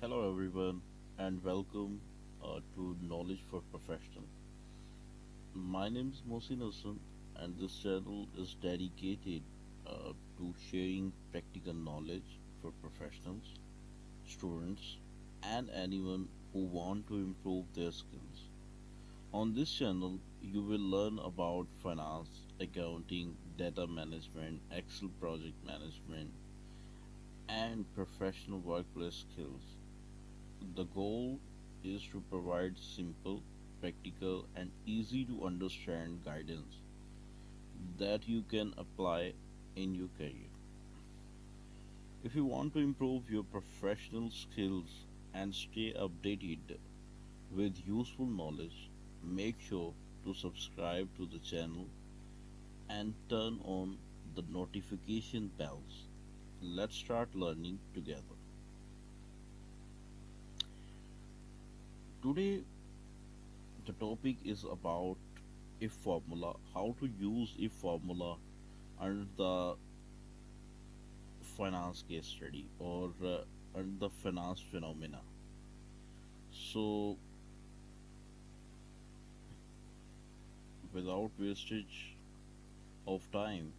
Hello, everyone, and welcome to Knowledge for Professional. My name is Mohsin Hassan, and this channel is dedicated to sharing practical knowledge for professionals, students, and anyone who want to improve their skills. On this channel, you will learn about finance, accounting, data management, Excel project management, and professional workplace skills. The goal is to provide simple, practical, and easy to understand guidance that you can apply in your career. If you want to improve your professional skills and stay updated with useful knowledge, make sure to subscribe to the channel and turn on the notification bells. Let's start learning together. Today, the topic is about if formula, how to use if formula under the finance case study or under the finance phenomena. So, without wastage of time,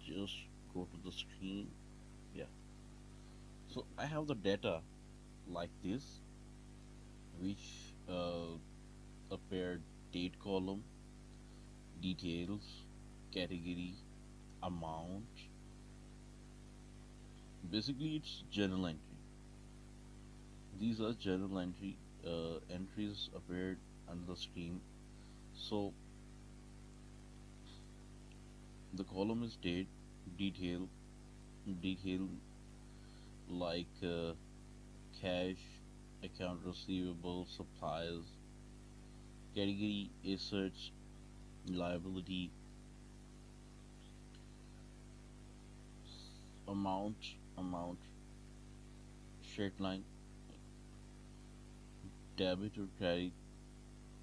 just go to the screen. Yeah. So, I have the data like this, which appeared date column, details, category, amount. Basically, it's journal entry. These are journal entries appeared under the screen. So the column is date, detail, detail like cash, account receivable, supplies, category assets, liability, amount, straight line, debit or credit.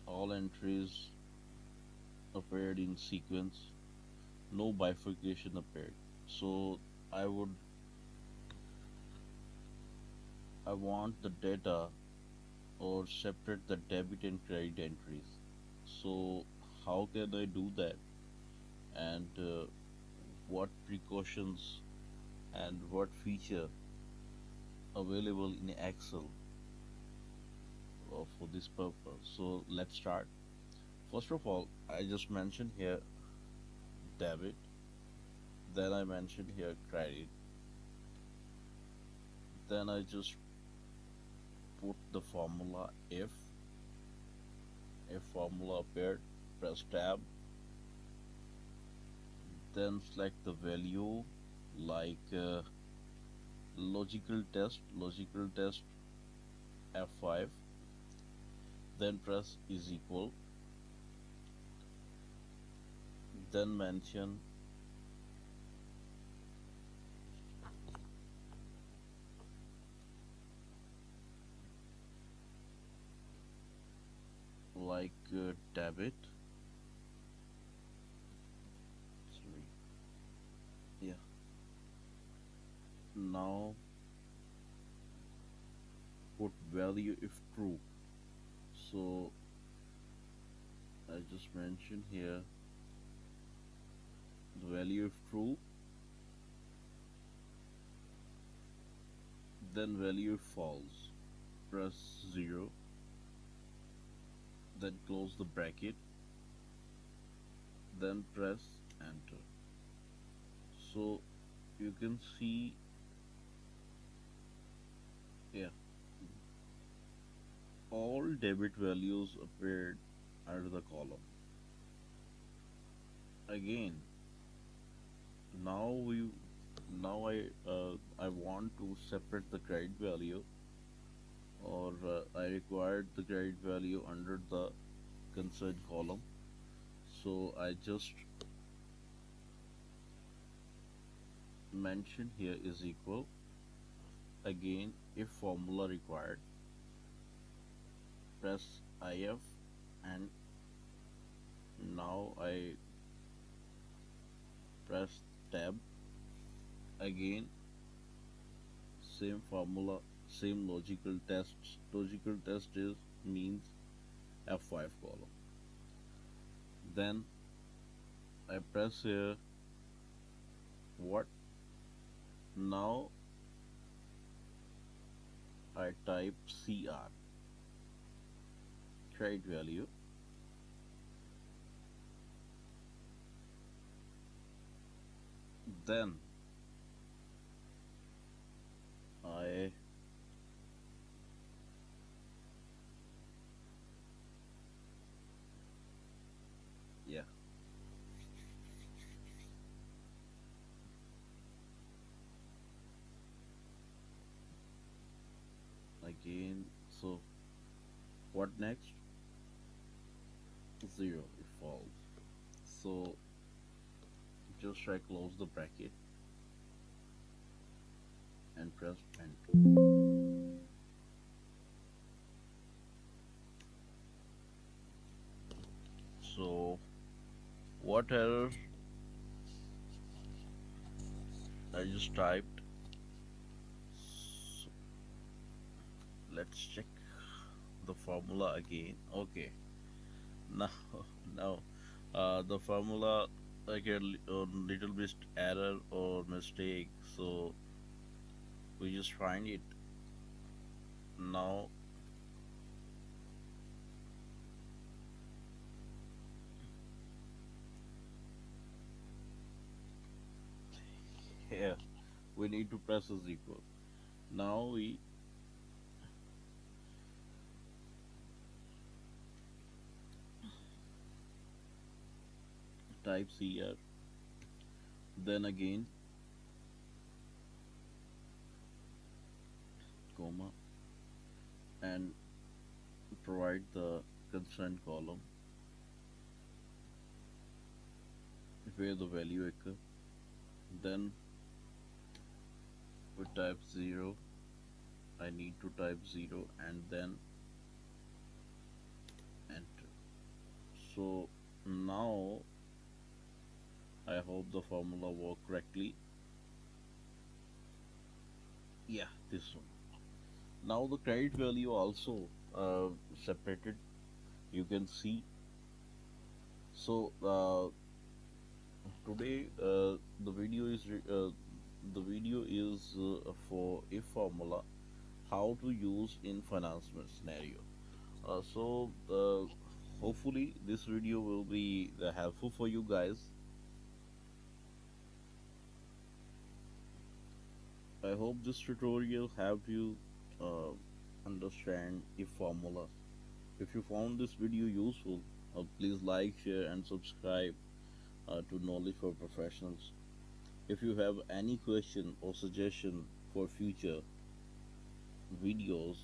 All entries appeared in sequence. No bifurcation appeared. So I would I want the data or separate the debit and credit entries. So how can I do that? And what precautions and what feature available in Excel for this purpose? So let's start. First of all, I just mentioned here debit, then I mentioned here credit, then I just put the formula if formula appeared, press tab, then select the value like logical test F5, then press is equal, then mention like debit. Sorry. Yeah. Now put value if true. So I just mentioned here the value if true, then value if false. Press 0, then close the bracket, then press enter. So you can see, yeah, all debit values appeared under the column. Again, now we now I want to separate the credit value, or I required the credit value under the concerned column. So I just mention here is equal. Again, if formula required, press if, and now I press tab. Again, same formula, Same logical tests. Logical test is means F5 column. Then I press here what. Now I type CR, credit value. Then I, yeah, again. So what next? Zero, it falls. So just try close the bracket and press enter. So what error I just typed? So let's check the formula again. Okay, now now the formula like a little bit error or mistake. So we just find it. Now here we need to press is equal. Now we type CR, then again comma, and provide the constant column where the value occur. Then we type 0. I need to type 0 and then enter. So now I hope the formula work correctly. Yeah, this one. Now the credit value also separated. You can see. So today the video is for a formula how to use in financial scenario. So hopefully this video will be helpful for you guys. I hope this tutorial helped you uh, understand a formula. If you found this video useful, please like, share, and subscribe to Knowledge for Professionals. If you have any question or suggestion for future videos,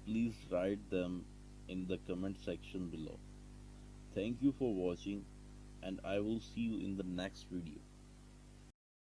please write them in the comment section below. Thank you for watching, and I will see you in the next video.